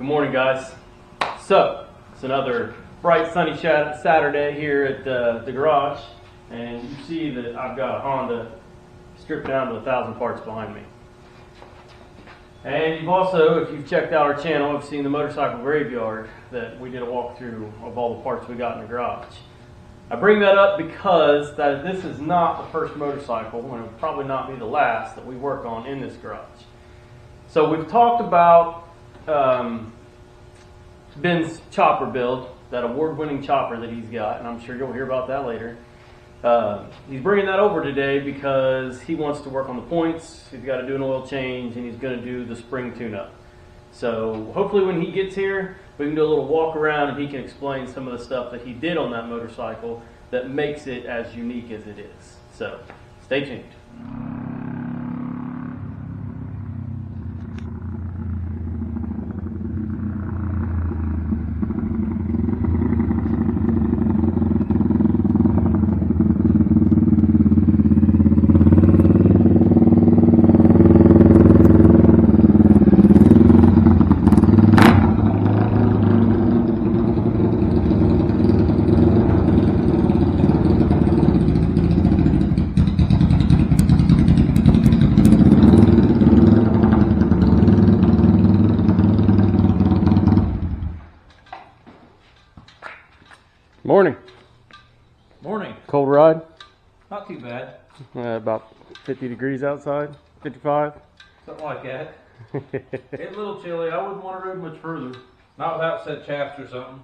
Good morning, guys. So, it's another bright sunny Saturday here at the garage, and you see that I've got a Honda stripped down to 1,000 parts behind me. And you've also, if you've checked out our channel, have seen the motorcycle graveyard that we did a walkthrough of all the parts we got in the garage. I bring that up because this is not the first motorcycle, and it will probably not be the last, that we work on in this garage. So we've talked about Ben's chopper build, that award-winning chopper that he's got, and I'm sure you'll hear about that later. He's bringing that over today because he wants to work on the points, he's got to do an oil change, and he's going to do the spring tune-up. So hopefully when he gets here, we can do a little walk around and he can explain some of the stuff that he did on that motorcycle that makes it as unique as it is. So stay tuned. Morning. Morning. Cold ride? Not too bad. About 50 degrees outside, 55. Something like that. It's a little chilly. I wouldn't want to ride much further. Not without set shafts or something.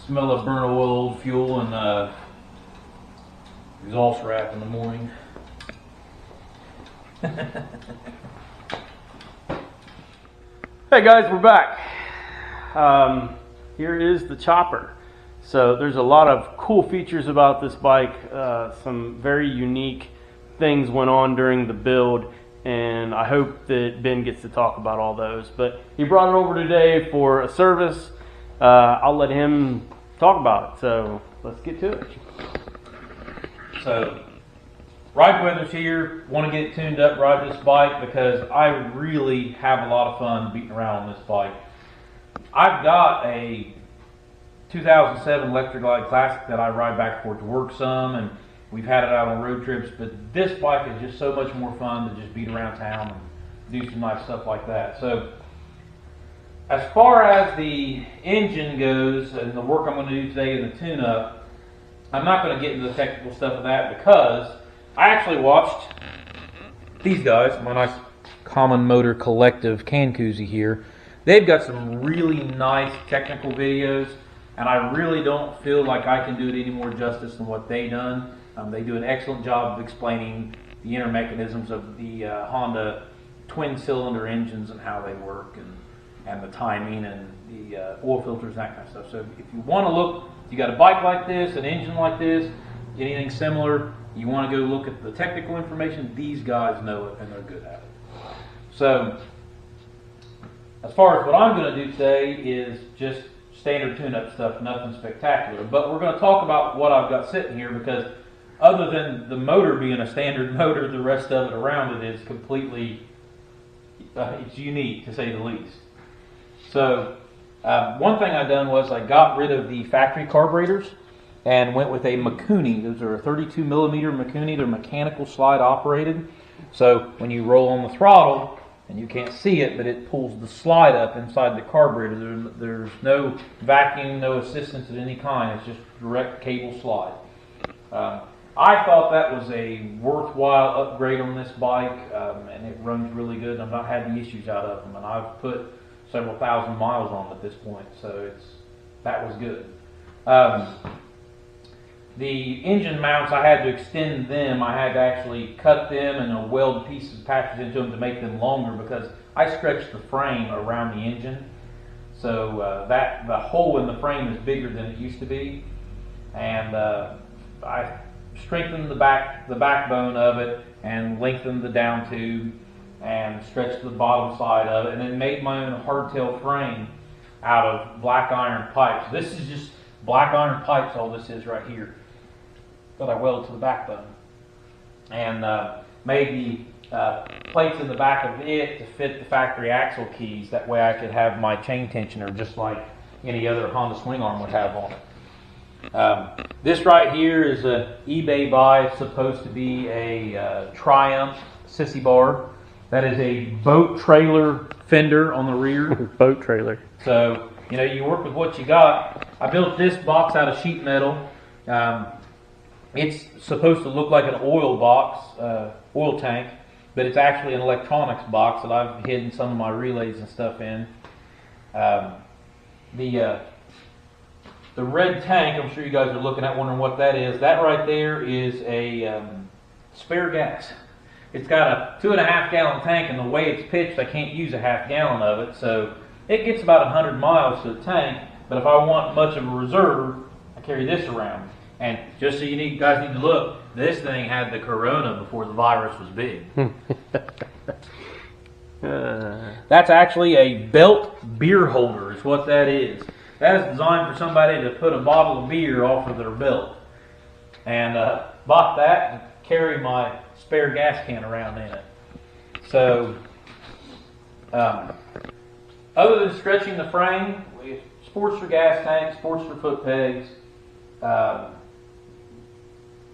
Smell of burnt oil, old fuel, and exhaust wrap in the morning. Hey guys, we're back. Here is the chopper. So there's a lot of cool features about this bike. Some very unique things went on during the build, and I hope that Ben gets to talk about all those. But he brought it over today for a service. I'll let him talk about it. So let's get to it. So, ride weather's here. Want to get it tuned up, ride this bike, because I really have a lot of fun beating around on this bike. I've got a 2007 Electric Glide Classic that I ride back and forth to work some, and we've had it out on road trips, but this bike is just so much more fun to just beat around town and do some nice stuff like that. So, as far as the engine goes and the work I'm going to do today in the tune-up, I'm not going to get into the technical stuff of that because I actually watched these guys, my nice Common Motor Collective can koozie here. They've got some really nice technical videos, and I really don't feel like I can do it any more justice than what they've done. They do an excellent job of explaining the inner mechanisms of the Honda twin-cylinder engines and how they work, and the timing and the oil filters and that kind of stuff. So if you want to look, you got a bike like this, an engine like this, anything similar, you want to go look at the technical information, these guys know it and they're good at it. So, as far as what I'm going to do today is just standard tune-up stuff, nothing spectacular. But we're going to talk about what I've got sitting here because other than the motor being a standard motor, the rest of it around it is completely, it's unique to say the least. So, one thing I done was I got rid of the factory carburetors and went with a Mikuni. Those are a 32 millimeter Mikuni. They're mechanical slide operated. So when you roll on the throttle, and you can't see it, but it pulls the slide up inside the carburetor. There's no vacuum, no assistance of any kind. It's just direct cable slide. I thought that was a worthwhile upgrade on this bike, and it runs really good. I've not had any issues out of them, and I've put several thousand miles on it at this point, so that was good. The engine mounts, I had to extend them. I had to actually cut them and weld pieces, patches into them to make them longer because I stretched the frame around the engine. So the hole in the frame is bigger than it used to be. And I strengthened the backbone of it and lengthened the down tube and stretched the bottom side of it and then made my own hardtail frame out of black iron pipes. This is just black iron pipes, all this is right here. that I welded to the backbone, and made the plates in the back of it to fit the factory axle keys. That way I could have my chain tensioner just like any other Honda swing arm would have on it. This right here is a eBay buy. It's supposed to be a Triumph sissy bar. That is a boat trailer fender on the rear. Boat trailer. So, you know, you work with what you got. I built this box out of sheet metal. It's supposed to look like an oil box, oil tank, but it's actually an electronics box that I've hidden some of my relays and stuff in. The red tank, I'm sure you guys are looking at, wondering what that is. That right there is a spare gas. It's got a 2.5 gallon tank, and the way it's pitched, I can't use a half gallon of it, so it gets about 100 miles to the tank. But if I want much of a reserve, I carry this around. And just so you guys need to look, this thing had the corona before the virus was big. That's actually a belt beer holder is what that is. That is designed for somebody to put a bottle of beer off of their belt. And bought that and carry my spare gas can around in it. So, other than stretching the frame, Sportster gas tank, Sportster foot pegs,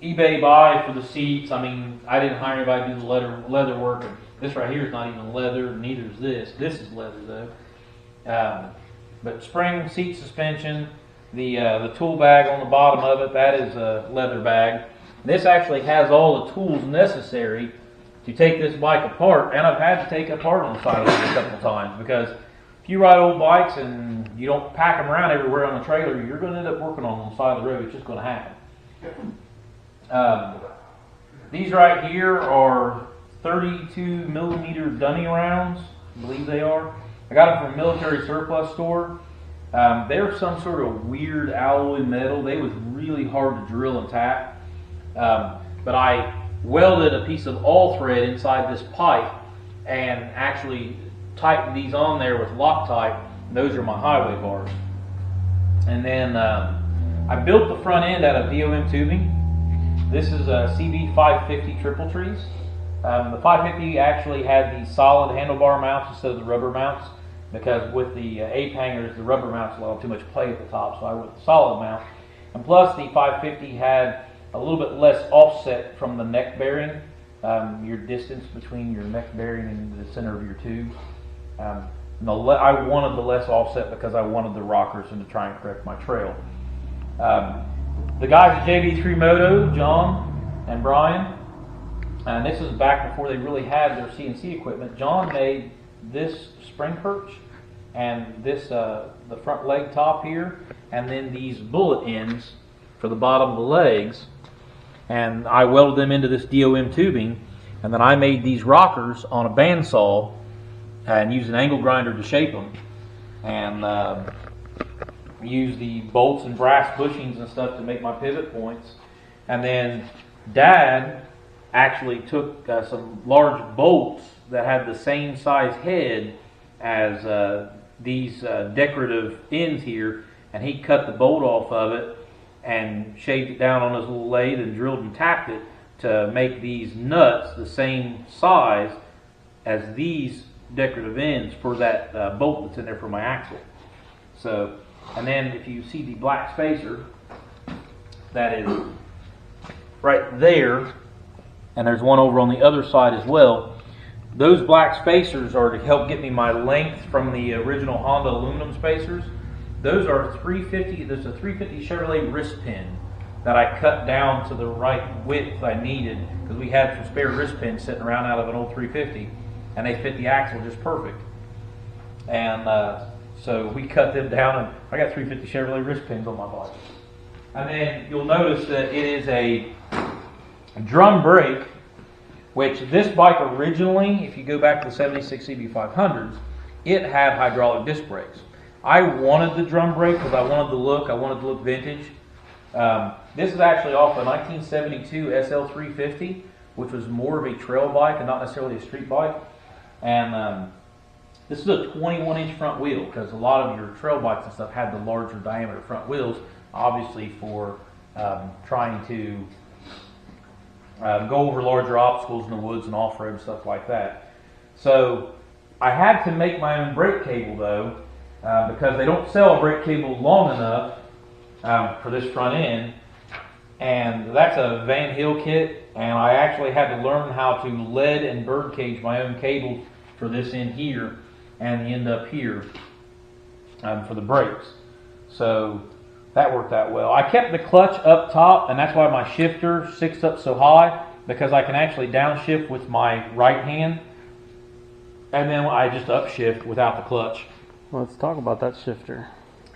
eBay buy for the seats. I mean, I didn't hire anybody to do the leather work. This right here is not even leather, neither is this. This is leather though. But spring seat suspension, the tool bag on the bottom of it, that is a leather bag. This actually has all the tools necessary to take this bike apart, and I've had to take it apart on the side of it a couple of times, because if you ride old bikes and you don't pack them around everywhere on the trailer, you're going to end up working on the side of the road. It's just going to happen. These right here are 32 millimeter dummy rounds, I believe they are. I got them from a military surplus store. They're some sort of weird alloy metal. They was really hard to drill and tap. But I welded a piece of all thread inside this pipe and actually tightened these on there with Loctite. Those are my highway bars. And then I built the front end out of DOM tubing. This is a CB500T triple trees. The 550 actually had the solid handlebar mounts instead of the rubber mounts, because with the ape hangers, the rubber mounts allow too much play at the top, so I went with the solid mount. And plus, the 550 had a little bit less offset from the neck bearing, your distance between your neck bearing and the center of your tube. I wanted the less offset because I wanted the rockers and to try and correct my trail. The guys at JB3 Moto, John and Brian, and this is back before they really had their CNC equipment. John made this spring perch and this the front leg top here, and then these bullet ends for the bottom of the legs, and I welded them into this DOM tubing, and then I made these rockers on a bandsaw and used an angle grinder to shape them, and used the bolts and brass bushings and stuff to make my pivot points. And then Dad actually took some large bolts that had the same size head as these decorative ends here, and he cut the bolt off of it and shaved it down on his little lathe and drilled and tapped it to make these nuts the same size as these decorative ends for that bolt that's in there for my axle. So, and then if you see the black spacer, that is right there, and there's one over on the other side as well. Those black spacers are to help get me my length from the original Honda aluminum spacers. Those are 350. There's a 350 Chevrolet wrist pin that I cut down to the right width I needed, because we had some spare wrist pins sitting around out of an old 350, and they fit the axle just perfect. And so we cut them down, and I got 350 Chevrolet wrist pins on my bike. And then you'll notice that it is a drum brake, which this bike originally, if you go back to the 76 CB500s, it had hydraulic disc brakes. I wanted the drum brake because I wanted to look vintage. This is actually off a 1972 SL350, which was more of a trail bike and not necessarily a street bike. And this is a 21-inch front wheel, because a lot of your trail bikes and stuff had the larger diameter front wheels, obviously for trying to go over larger obstacles in the woods and off-road and stuff like that. So I had to make my own brake cable though, because they don't sell a brake cable long enough for this front end, and that's a Van Hill kit, and I actually had to learn how to lead and bird cage my own cables for this end here and the end up here for the brakes. So that worked out well. I kept the clutch up top, and that's why my shifter sticks up so high, because I can actually downshift with my right hand, and then I just upshift without the clutch. Let's talk about that shifter.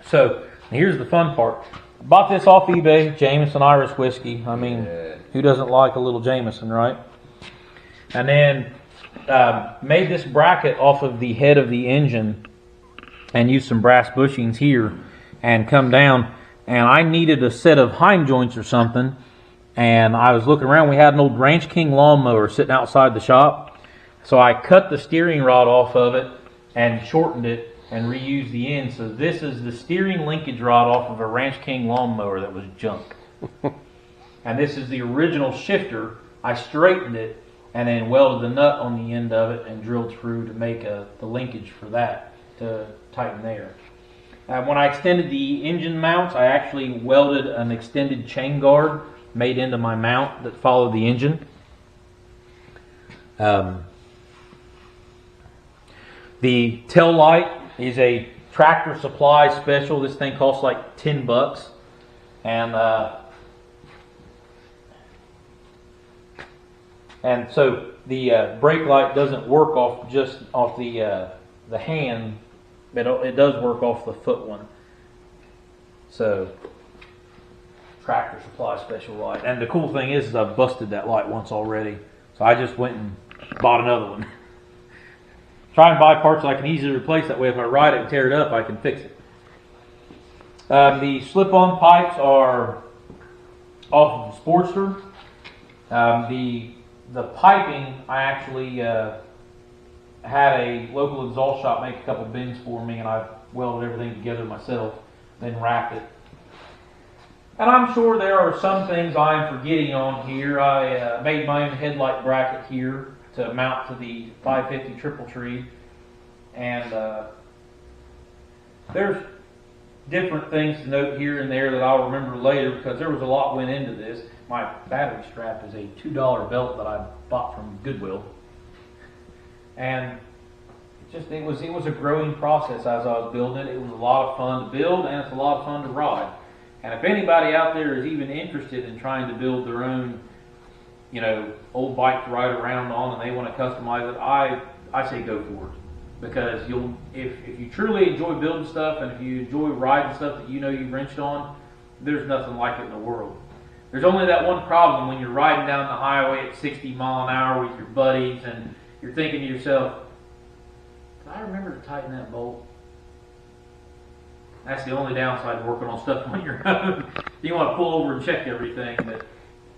So here's the fun part. Bought this off eBay, Jameson Irish whiskey. I mean, who doesn't like a little Jameson, right? And then made this bracket off of the head of the engine and used some brass bushings here and come down. And I needed a set of hind joints or something. And I was looking around. We had an old Ranch King lawnmower sitting outside the shop. So I cut the steering rod off of it and shortened it and reuse the end. So this is the steering linkage rod off of a Ranch King lawnmower that was junk. And this is the original shifter. I straightened it and then welded the nut on the end of it and drilled through to make the linkage for that to tighten there. When I extended the engine mounts, I actually welded an extended chain guard made into my mount that followed the engine. The tail light is a Tractor Supply special. This thing costs like $10, and so the brake light doesn't work off just off the hand, but it does work off the foot one. So Tractor Supply special light. And the cool thing is I've busted that light once already, so I just went and bought another one. Try and buy parts so I can easily replace, that way if I ride it and tear it up, I can fix it. The slip-on pipes are off of the Sportster. The piping, I actually had a local exhaust shop make a couple bins for me, and I welded everything together myself, then wrapped it. And I'm sure there are some things I'm forgetting on here. I made my own headlight bracket here to mount to the 550 Triple Tree, and there's different things to note here and there that I'll remember later, because there was a lot went into this. My battery strap is a $2 belt that I bought from Goodwill, and it was a growing process as I was building it. It was a lot of fun to build, and it's a lot of fun to ride. And if anybody out there is even interested in trying to build their own, old bike to ride around on, and they want to customize it, I say go for it, because if you truly enjoy building stuff, and if you enjoy riding stuff that you've wrenched on, there's nothing like it in the world. There's only that one problem when you're riding down the highway at 60 mile an hour with your buddies, and you're thinking to yourself, did I remember to tighten that bolt? That's the only downside to working on stuff on your own. You want to pull over and check everything, but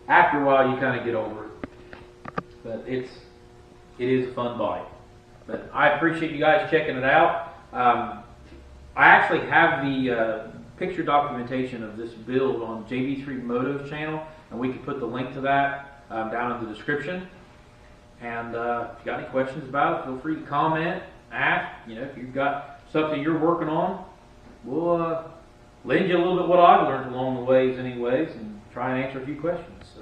after a while you kind of get over it. But it is a fun bike. But I appreciate you guys checking it out. I actually have the picture documentation of this build on JB3 Moto's channel, and we can put the link to that down in the description. And if you got any questions about it, feel free to comment, ask. If you've got stuff that you're working on, we'll lend you a little bit what I've learned along the ways anyways, and try and answer a few questions. So